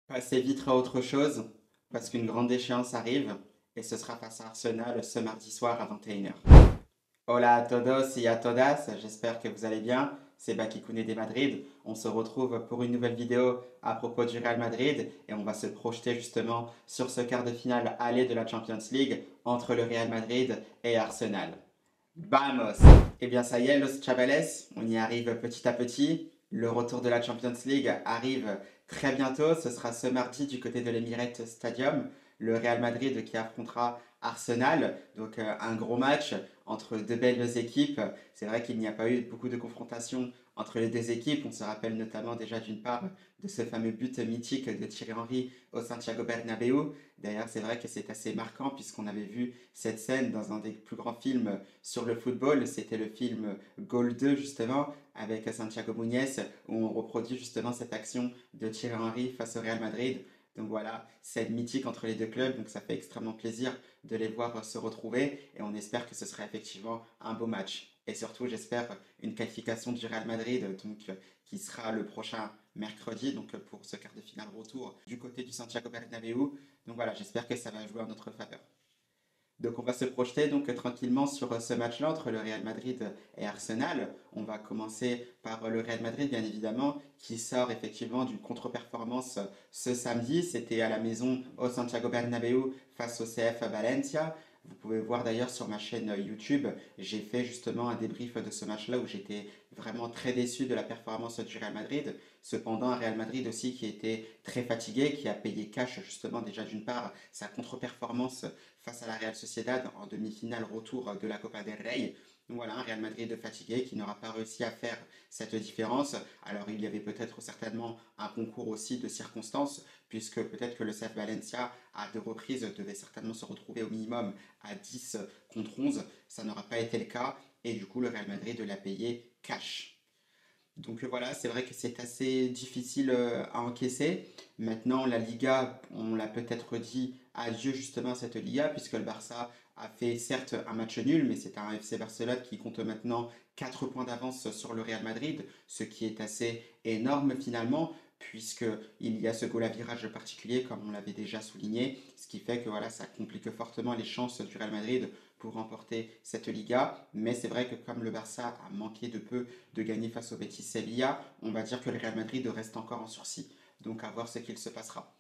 Passez vite à autre chose, parce qu'une grande échéance arrive, et ce sera face à Arsenal ce mardi soir à 21h. Hola a todos y a todas, j'espère que vous allez bien. C'est Bakikune de Madrid. On se retrouve pour une nouvelle vidéo à propos du Real Madrid et on va se projeter justement sur ce quart de finale aller de la Champions League entre le Real Madrid et Arsenal. Vamos! Eh bien, ça y est, Los Chavales, on y arrive petit à petit. Le retour de la Champions League arrive très bientôt. Ce sera ce mardi du côté de l'Emirates Stadium. Le Real Madrid qui affrontera Arsenal. Donc, un gros match entre deux belles équipes. C'est vrai qu'il n'y a pas eu beaucoup de confrontations entre les deux équipes. On se rappelle notamment déjà d'une part de ce fameux but mythique de Thierry Henry au Santiago Bernabéu. D'ailleurs, c'est vrai que c'est assez marquant puisqu'on avait vu cette scène dans un des plus grands films sur le football. C'était le film Goal 2 justement avec Santiago Munez où on reproduit justement cette action de Thierry Henry face au Real Madrid. Donc voilà, scène mythique entre les deux clubs, donc ça fait extrêmement plaisir de les voir se retrouver et on espère que ce sera effectivement un beau match. Et surtout, j'espère une qualification du Real Madrid donc, qui sera le prochain mercredi donc, pour ce quart de finale retour du côté du Santiago Bernabéu. Donc voilà, j'espère que ça va jouer en notre faveur. Donc on va se projeter donc tranquillement sur ce match-là entre le Real Madrid et Arsenal. On va commencer par le Real Madrid bien évidemment qui sort effectivement d'une contre-performance ce samedi. C'était à la maison au Santiago Bernabéu face au CF Valencia. Vous pouvez voir d'ailleurs sur ma chaîne YouTube, j'ai fait justement un débrief de ce match-là où j'étais vraiment très déçu de la performance du Real Madrid. Cependant, un Real Madrid aussi qui était très fatigué, qui a payé cash justement déjà d'une part sa contre-performance face à la Real Sociedad en demi-finale retour de la Copa del Rey. Donc voilà, un Real Madrid fatigué qui n'aura pas réussi à faire cette différence. Alors il y avait peut-être certainement un concours aussi de circonstances, puisque peut-être que le CF Valencia, à deux reprises, devait certainement se retrouver au minimum à 10 contre 11. Ça n'aura pas été le cas, et du coup le Real Madrid l'a payé cash. Donc voilà, c'est vrai que c'est assez difficile à encaisser. Maintenant, la Liga, on l'a peut-être dit adieu justement à cette Liga, puisque le Barça a fait certes un match nul, mais c'est un FC Barcelone qui compte maintenant 4 points d'avance sur le Real Madrid, ce qui est assez énorme finalement, puisqu'il y a ce goal à virage particulier, comme on l'avait déjà souligné, ce qui fait que voilà, ça complique fortement les chances du Real Madrid pour remporter cette Liga. Mais c'est vrai que comme le Barça a manqué de peu de gagner face au Betis Sevilla, on va dire que le Real Madrid reste encore en sursis. Donc à voir ce qu'il se passera.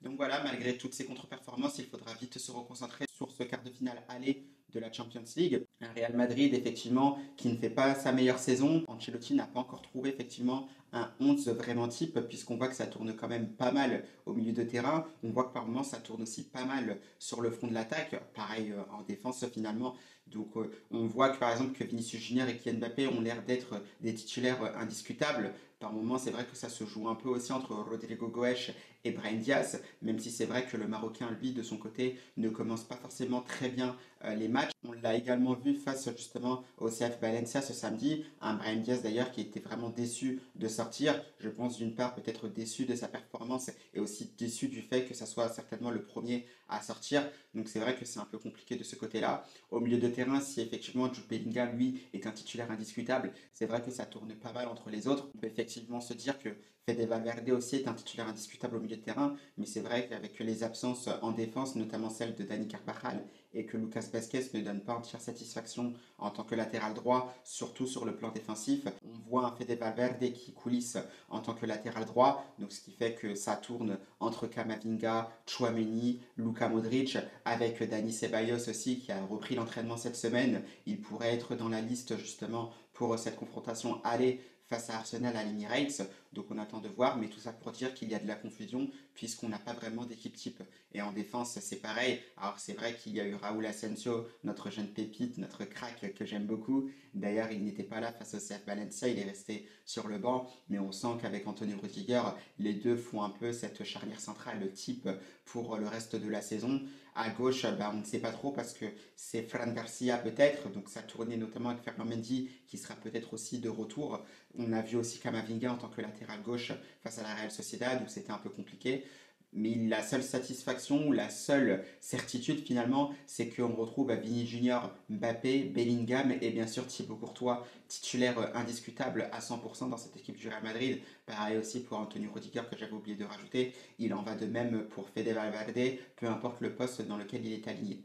Donc voilà, malgré toutes ces contre-performances, il faudra vite se reconcentrer sur ce quart de finale aller de la Champions League. Un Real Madrid, effectivement, qui ne fait pas sa meilleure saison. Ancelotti n'a pas encore trouvé, effectivement, un 11 vraiment type, puisqu'on voit que ça tourne quand même pas mal au milieu de terrain. On voit que par moments, ça tourne aussi pas mal sur le front de l'attaque. Pareil en défense, finalement. Donc on voit que, par exemple, que Vinicius Junior et Kylian Mbappé ont l'air d'être des titulaires indiscutables. Par moments, c'est vrai que ça se joue un peu aussi entre Rodrigo Goes et Brahim Diaz, même si c'est vrai que le Marocain, lui, de son côté, ne commence pas forcément très bien les matchs. On l'a également vu face justement au CF Valencia ce samedi, un Brahim Diaz d'ailleurs qui était vraiment déçu de sortir. Je pense d'une part peut-être déçu de sa performance et aussi déçu du fait que ça soit certainement le premier à sortir. Donc c'est vrai que c'est un peu compliqué de ce côté-là. Au milieu de terrain, si effectivement Jude Bellingham, lui, est un titulaire indiscutable, c'est vrai que ça tourne pas mal entre les autres. On peut effectivement se dire que Fede Valverde aussi est un titulaire indiscutable au milieu de terrain, mais c'est vrai qu'avec les absences en défense, notamment celle de Dani Carvajal, et que Lucas Vazquez ne donne pas entière satisfaction en tant que latéral droit, surtout sur le plan défensif. On voit un Fede Valverde qui coulisse en tant que latéral droit, donc ce qui fait que ça tourne entre Camavinga, Chouameni, Luka Modric, avec Dani Ceballos aussi qui a repris l'entraînement cette semaine. Il pourrait être dans la liste justement pour cette confrontation aller face à Arsenal à l'Emirates. Donc on attend de voir, mais tout ça pour dire qu'il y a de la confusion puisqu'on n'a pas vraiment d'équipe type. Et en défense, c'est pareil. Alors c'est vrai qu'il y a eu Raúl Asensio, notre jeune pépite, notre crack que j'aime beaucoup. D'ailleurs, il n'était pas là face au CF Valencia, il est resté sur le banc. Mais on sent qu'avec Anthony Rudiger, les deux font un peu cette charnière centrale type pour le reste de la saison. À gauche, bah, on ne sait pas trop parce que c'est Fran Garcia peut-être, donc ça tournait notamment avec Fernand Mendy qui sera peut-être aussi de retour. On a vu aussi Camavinga en tant que latéral gauche face à la Real Sociedad où c'était un peu compliqué. la seule satisfaction ou la seule certitude finalement, c'est qu'on retrouve Vini Junior, Mbappé, Bellingham et bien sûr Thibaut Courtois, titulaire indiscutable à 100% dans cette équipe du Real Madrid. Pareil aussi pour Antonio Rudiger que j'avais oublié de rajouter. Il en va de même pour Fede Valverde, peu importe le poste dans lequel il est aligné.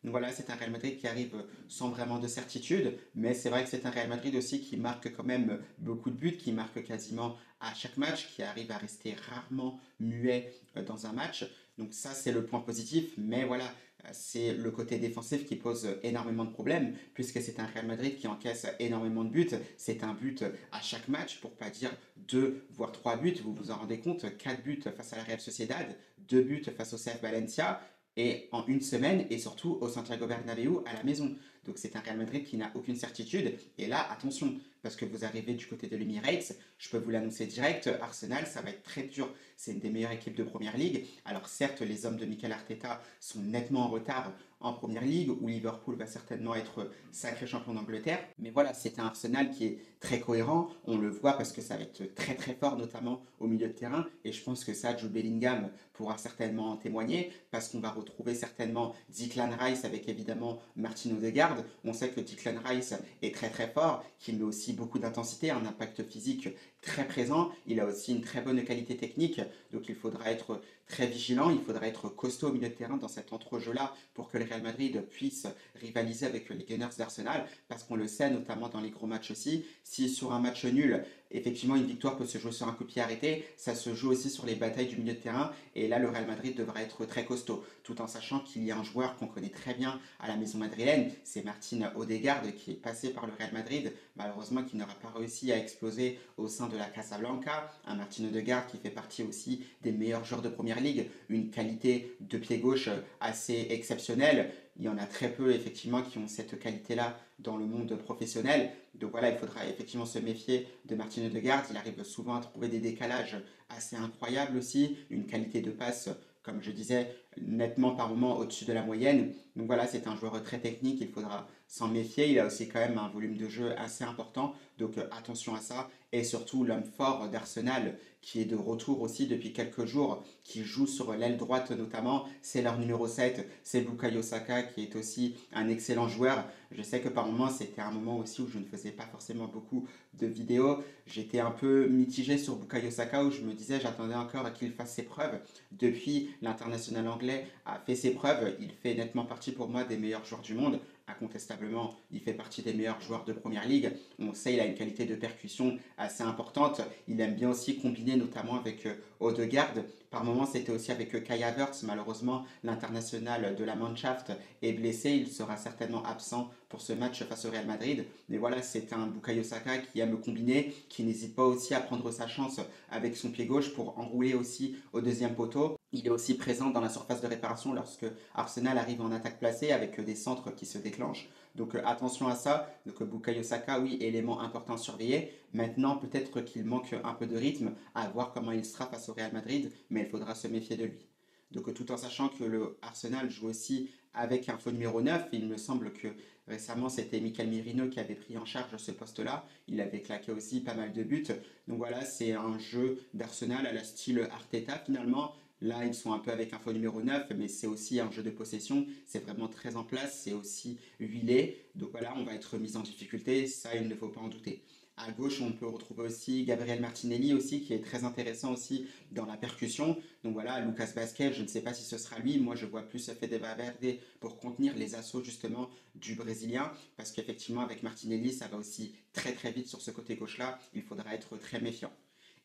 Donc voilà, c'est un Real Madrid qui arrive sans vraiment de certitude, mais c'est vrai que c'est un Real Madrid aussi qui marque quand même beaucoup de buts, qui marque quasiment à chaque match, qui arrive à rester rarement muet dans un match. Donc ça, c'est le point positif, mais voilà, c'est le côté défensif qui pose énormément de problèmes, puisque c'est un Real Madrid qui encaisse énormément de buts. C'est un but à chaque match, pour pas dire deux, voire trois buts. Vous vous en rendez compte, quatre buts face à la Real Sociedad, deux buts face au CF Valencia et en une semaine, et surtout au Santiago Bernabéu à la maison. Donc c'est un Real Madrid qui n'a aucune certitude. Et là, attention, parce que vous arrivez du côté de l'Emirates, je peux vous l'annoncer direct, Arsenal, ça va être très dur. C'est une des meilleures équipes de Première Ligue. Alors certes, les hommes de Mikel Arteta sont nettement en retard en Première Ligue, où Liverpool va certainement être sacré champion d'Angleterre. Mais voilà, c'est un Arsenal qui est très cohérent. On le voit parce que ça va être très très fort, notamment au milieu de terrain. Et je pense que ça, Jude Bellingham pourra certainement en témoigner, parce qu'on va retrouver certainement Declan Rice avec évidemment Martin Odegaard. On sait que Declan Rice est très très fort, qu'il met aussi beaucoup d'intensité, un impact physique très présent. Il a aussi une très bonne qualité technique, donc il faudra être très vigilant, il faudra être costaud au milieu de terrain dans cet entrejeu-là pour que le Real Madrid puisse rivaliser avec les Gunners d'Arsenal, parce qu'on le sait, notamment dans les gros matchs aussi, si sur un match nul, effectivement une victoire peut se jouer sur un coup de pied arrêté, ça se joue aussi sur les batailles du milieu de terrain, et là le Real Madrid devra être très costaud, tout en sachant qu'il y a un joueur qu'on connaît très bien à la maison madrilène, c'est Martin Odegaard qui est passé par le Real Madrid, malheureusement qui n'aura pas réussi à exploser au sein de la Casablanca, un Martin Odegaard qui fait partie aussi des meilleurs joueurs de Première Ligue, une qualité de pied gauche assez exceptionnelle. Il y en a très peu effectivement qui ont cette qualité-là dans le monde professionnel. Donc voilà, il faudra effectivement se méfier de Martin Odegaard. Il arrive souvent à trouver des décalages assez incroyables aussi, une qualité de passe, comme je disais, nettement par moment au-dessus de la moyenne. Donc voilà, c'est un joueur très technique, il faudra s'en méfier. Il a aussi quand même un volume de jeu assez important, donc attention à ça. Et surtout l'homme fort d'Arsenal, qui est de retour aussi depuis quelques jours, qui joue sur l'aile droite notamment, c'est leur numéro 7, c'est Bukayo Saka, qui est aussi un excellent joueur. Je sais que par moments, c'était un moment aussi où je ne faisais pas forcément beaucoup de vidéos. J'étais un peu mitigé sur Bukayo Saka, où je me disais j'attendais encore qu'il fasse ses preuves. Depuis, l'international anglais a fait ses preuves. Il fait nettement partie pour moi des meilleurs joueurs du monde. Incontestablement, il fait partie des meilleurs joueurs de Première Ligue. On sait, il a une qualité de percussion assez importante. Il aime bien aussi combiner, notamment avec Odegaard. Par moments, c'était aussi avec Kai Havertz. Malheureusement, l'international de la Mannschaft est blessé. Il sera certainement absent pour ce match face au Real Madrid. Mais voilà, c'est un Bukayo Saka qui aime combiner, qui n'hésite pas aussi à prendre sa chance avec son pied gauche pour enrouler aussi au deuxième poteau. Il est aussi présent dans la surface de réparation lorsque Arsenal arrive en attaque placée avec des centres qui se déclenchent. Donc attention à ça. Donc Bukayo Saka, oui, élément important à surveiller. Maintenant, peut-être qu'il manque un peu de rythme, à voir comment il sera face au Real Madrid, mais il faudra se méfier de lui. Donc tout en sachant que le Arsenal joue aussi avec un faux numéro 9, il me semble que récemment c'était Mikel Merino qui avait pris en charge ce poste-là, il avait claqué aussi pas mal de buts. Donc voilà, c'est un jeu d'Arsenal à la style Arteta finalement. Là, ils sont un peu avec un faux numéro 9, mais c'est aussi un jeu de possession. C'est vraiment très en place, c'est aussi huilé. Donc voilà, on va être mis en difficulté, ça, il ne faut pas en douter. À gauche, on peut retrouver aussi Gabriel Martinelli aussi, qui est très intéressant aussi dans la percussion. Donc voilà, Lucas Vazquez, je ne sais pas si ce sera lui. Moi, je vois plus Fede Valverde pour contenir les assauts justement du Brésilien. Parce qu'effectivement, avec Martinelli, ça va aussi très très vite sur ce côté gauche-là. Il faudra être très méfiant.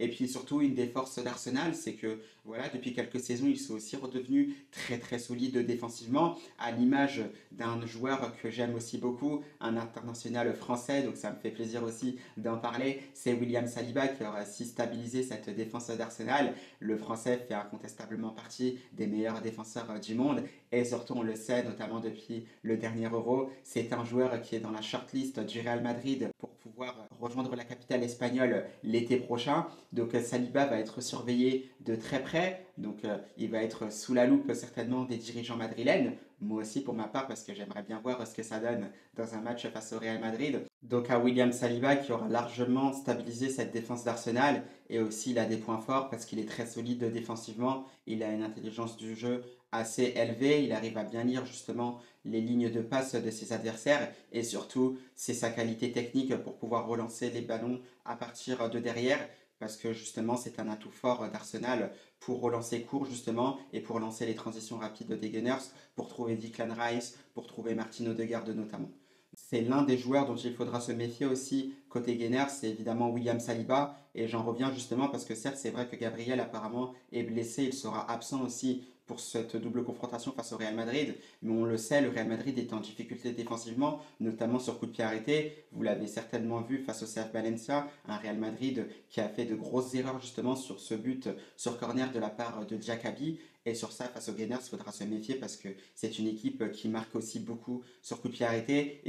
Et puis surtout, une des forces d'Arsenal, c'est que voilà, depuis quelques saisons, ils sont aussi redevenus très très solides défensivement, à l'image d'un joueur que j'aime aussi beaucoup, un international français, donc ça me fait plaisir aussi d'en parler, c'est William Saliba qui aura aussi stabilisé cette défense d'Arsenal. Le français fait incontestablement partie des meilleurs défenseurs du monde, et surtout on le sait, notamment depuis le dernier Euro, c'est un joueur qui est dans la shortlist du Real Madrid pour pouvoir rejoindre la capitale espagnole l'été prochain. Donc Saliba va être surveillé de très près. Donc il va être sous la loupe certainement des dirigeants madrilènes. Moi aussi pour ma part parce que j'aimerais bien voir ce que ça donne dans un match face au Real Madrid. Donc à William Saliba qui aura largement stabilisé cette défense d'Arsenal et aussi il a des points forts parce qu'il est très solide défensivement. Il a une intelligence du jeu assez élevée. Il arrive à bien lire justement les lignes de passe de ses adversaires et surtout c'est sa qualité technique pour pouvoir relancer les ballons à partir de derrière parce que justement c'est un atout fort d'Arsenal pour relancer court justement et pour lancer les transitions rapides des Gunners, pour trouver Declan Rice, pour trouver Martin Odegaard notamment. C'est l'un des joueurs dont il faudra se méfier aussi côté Gunners, c'est évidemment William Saliba. Et j'en reviens justement parce que certes, c'est vrai que Gabriel apparemment est blessé, il sera absent aussi pour cette double confrontation face au Real Madrid. Mais on le sait, le Real Madrid est en difficulté défensivement, notamment sur coup de pied arrêté. Vous l'avez certainement vu face au CF Valencia, un Real Madrid qui a fait de grosses erreurs justement sur ce but sur corner de la part de Diakabi. Et sur ça, face aux Gunners, il faudra se méfier parce que c'est une équipe qui marque aussi beaucoup sur coup de pied arrêté.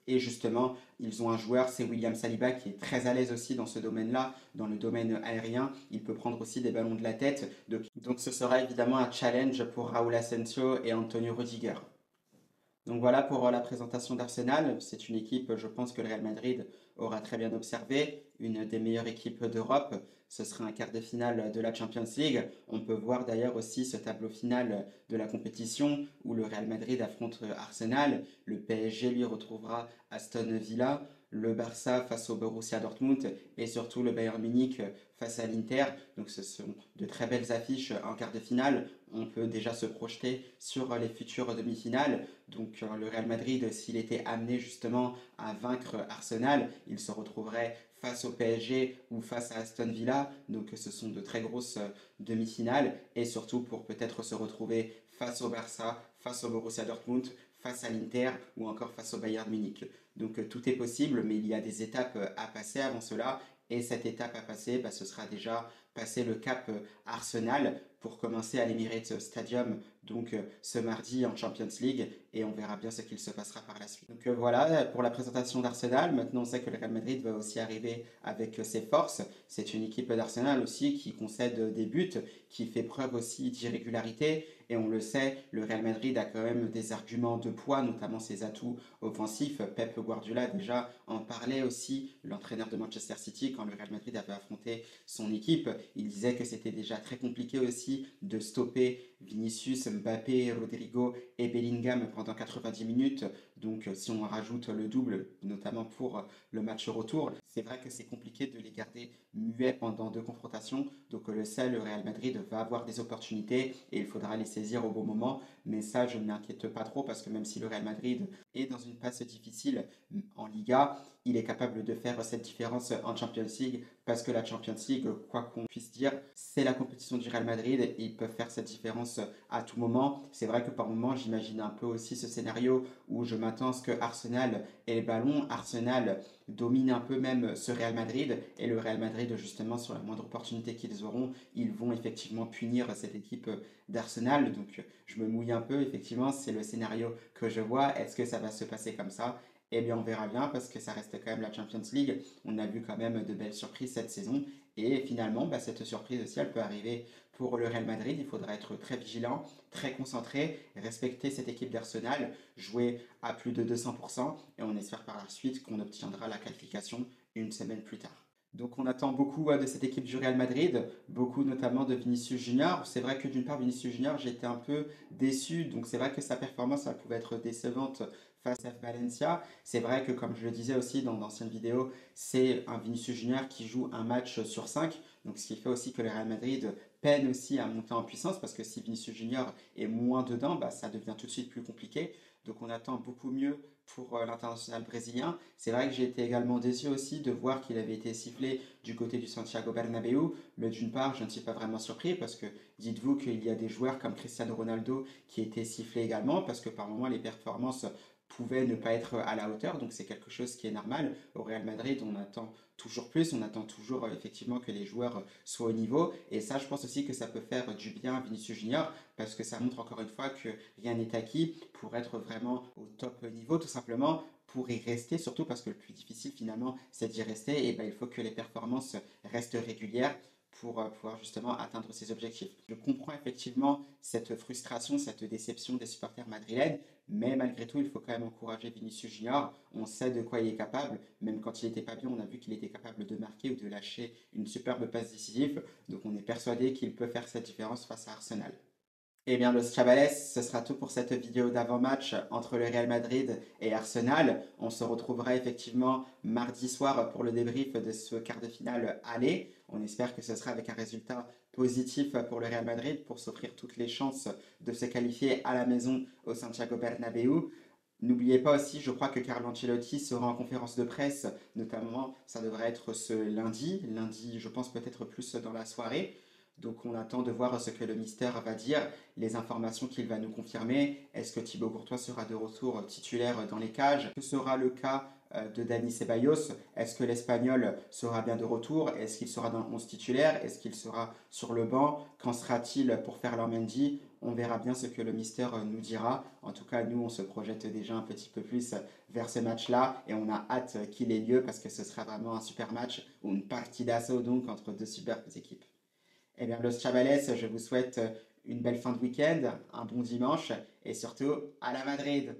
Et justement, ils ont un joueur, c'est William Saliba, qui est très à l'aise aussi dans ce domaine-là, dans le domaine aérien. Il peut prendre aussi des ballons de la tête. Donc ce sera évidemment un challenge pour Raúl Asensio et Antonio Rudiger. Donc voilà pour la présentation d'Arsenal. C'est une équipe, je pense que le Real Madrid aura très bien observé, une des meilleures équipes d'Europe. Ce sera un quart de finale de la Champions League. On peut voir d'ailleurs aussi ce tableau final de la compétition où le Real Madrid affronte Arsenal. Le PSG lui retrouvera Aston Villa, le Barça face au Borussia Dortmund et surtout le Bayern Munich face à l'Inter. Donc ce sont de très belles affiches en quart de finale. On peut déjà se projeter sur les futures demi-finales. Donc le Real Madrid, s'il était amené justement à vaincre Arsenal, il se retrouverait face au PSG ou face à Aston Villa. Donc ce sont de très grosses demi-finales. Et surtout pour peut-être se retrouver face au Barça, face au Borussia Dortmund, face à l'Inter ou encore face au Bayern Munich. Donc tout est possible, mais il y a des étapes à passer avant cela. Et cette étape à passer, ce sera déjà passer le cap Arsenal pour commencer à l'Emirates Stadium donc ce mardi en Champions League et on verra bien ce qu'il se passera par la suite. Donc voilà pour la présentation d'Arsenal. Maintenant on sait que le Real Madrid va aussi arriver avec ses forces. C'est une équipe d'Arsenal aussi qui concède des buts, qui fait preuve aussi d'irrégularité et on le sait, le Real Madrid a quand même des arguments de poids, notamment ses atouts offensifs. Pep Guardiola déjà en parlait aussi, l'entraîneur de Manchester City, quand le Real Madrid avait affronté son équipe. Il disait que c'était déjà très compliqué aussi de stopper Vinicius, Mbappé, Rodrigo et Bellingham pendant 90 minutes. Donc si on rajoute le double, notamment pour le match retour, c'est vrai que c'est compliqué de les garder muets pendant deux confrontations. Donc le sait, le Real Madrid va avoir des opportunités et il faudra les saisir au bon moment. Mais ça, je ne m'inquiète pas trop parce que même si le Real Madrid est dans une passe difficile en Liga, il est capable de faire cette différence en Champions League parce que la Champions League, quoi qu'on puisse dire, c'est la compétition du Real Madrid et ils peuvent faire cette différence à tout moment. C'est vrai que par moment, j'imagine un peu aussi ce scénario où je m'attends à ce que Arsenal ait le ballon, Arsenal domine un peu même ce Real Madrid et le Real Madrid justement sur la moindre opportunité qu'ils auront, ils vont effectivement punir cette équipe d'Arsenal. Donc je me mouille un peu, effectivement, c'est le scénario que je vois. Est-ce que ça va se passer comme ça? Eh bien, on verra bien parce que ça reste quand même la Champions League. On a vu quand même de belles surprises cette saison. Et finalement, cette surprise aussi, elle peut arriver pour le Real Madrid. Il faudra être très vigilant, très concentré, respecter cette équipe d'Arsenal, jouer à plus de 200%. Et on espère par la suite qu'on obtiendra la qualification une semaine plus tard. Donc on attend beaucoup de cette équipe du Real Madrid, beaucoup notamment de Vinicius Junior. C'est vrai que d'une part Vinicius Junior, j'ai été un peu déçu, donc c'est vrai que sa performance elle pouvait être décevante face à Valencia. C'est vrai que comme je le disais aussi dans d'anciennes vidéos, c'est un Vinicius Junior qui joue un match sur 5, donc ce qui fait aussi que le Real Madrid peine aussi à monter en puissance parce que si Vinicius Junior est moins dedans, ça devient tout de suite plus compliqué. Donc on attend beaucoup mieux pour l'international brésilien. C'est vrai que j'ai été également déçu aussi de voir qu'il avait été sifflé du côté du Santiago Bernabéu, mais d'une part, je ne suis pas vraiment surpris parce que dites-vous qu'il y a des joueurs comme Cristiano Ronaldo qui étaient sifflés également parce que par moments les performances pouvaient ne pas être à la hauteur, donc c'est quelque chose qui est normal. Au Real Madrid, on attend toujours plus, on attend toujours effectivement que les joueurs soient au niveau, et ça je pense aussi que ça peut faire du bien à Vinicius Junior, parce que ça montre encore une fois que rien n'est acquis pour être vraiment au top niveau, tout simplement pour y rester, surtout parce que le plus difficile finalement c'est d'y rester, et ben, il faut que les performances restent régulières pour pouvoir justement atteindre ses objectifs. Je comprends effectivement cette frustration, cette déception des supporters madrilènes, mais malgré tout, il faut quand même encourager Vinicius Junior. On sait de quoi il est capable, même quand il n'était pas bien, on a vu qu'il était capable de marquer ou de lâcher une superbe passe décisive, donc on est persuadé qu'il peut faire cette différence face à Arsenal. Eh bien, Los Chavales, ce sera tout pour cette vidéo d'avant-match entre le Real Madrid et Arsenal. On se retrouvera effectivement mardi soir pour le débrief de ce quart de finale aller. On espère que ce sera avec un résultat positif pour le Real Madrid pour s'offrir toutes les chances de se qualifier à la maison au Santiago Bernabéu. N'oubliez pas aussi, je crois que Carlo Ancelotti sera en conférence de presse, notamment ça devrait être ce lundi je pense peut-être plus dans la soirée. Donc on attend de voir ce que le mystère va dire, les informations qu'il va nous confirmer. Est-ce que Thibaut Courtois sera de retour titulaire dans les cages? Que sera le cas de Dani Ceballos? Est-ce que l'Espagnol sera bien de retour? Est-ce qu'il sera dans le 11 titulaire? Est-ce qu'il sera sur le banc? Qu'en sera-t-il pour Ferland Mendy? On verra bien ce que le mystère nous dira. En tout cas, nous, on se projette déjà un petit peu plus vers ce match-là et on a hâte qu'il ait lieu parce que ce sera vraiment un super match ou une partidazo donc entre deux superbes équipes. Eh bien, Los Chavales, je vous souhaite une belle fin de week-end, un bon dimanche et surtout à la Madrid.